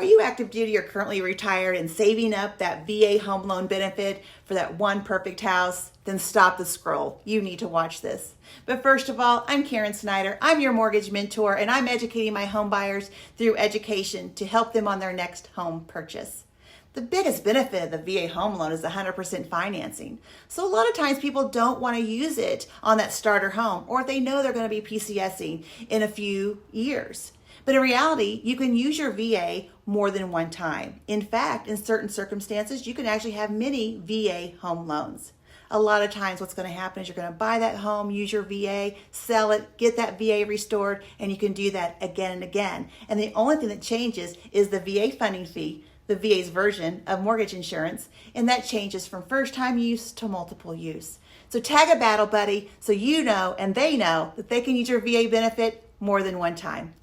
Are you active duty or currently retired and saving up that VA home loan benefit for that one perfect house? Then stop the scroll. You need to watch this. But first of all, I'm Karen Snyder. I'm your mortgage mentor, and I'm educating my home buyers through education to help them on their next home purchase. The biggest benefit of the VA home loan is 100% financing. So a lot of times people don't want to use it on that starter home, or they know they're going to be PCSing in a few years. But in reality, you can use your VA more than one time. In fact, in certain circumstances, you can actually have many VA home loans. A lot of times what's going to happen is you're going to buy that home, use your VA, sell it, get that VA restored, and you can do that again and again. And the only thing that changes is the VA funding fee, the VA's version of mortgage insurance, and that changes from first-time use to multiple use. So tag a battle buddy so you know and they know that they can use your VA benefit more than one time.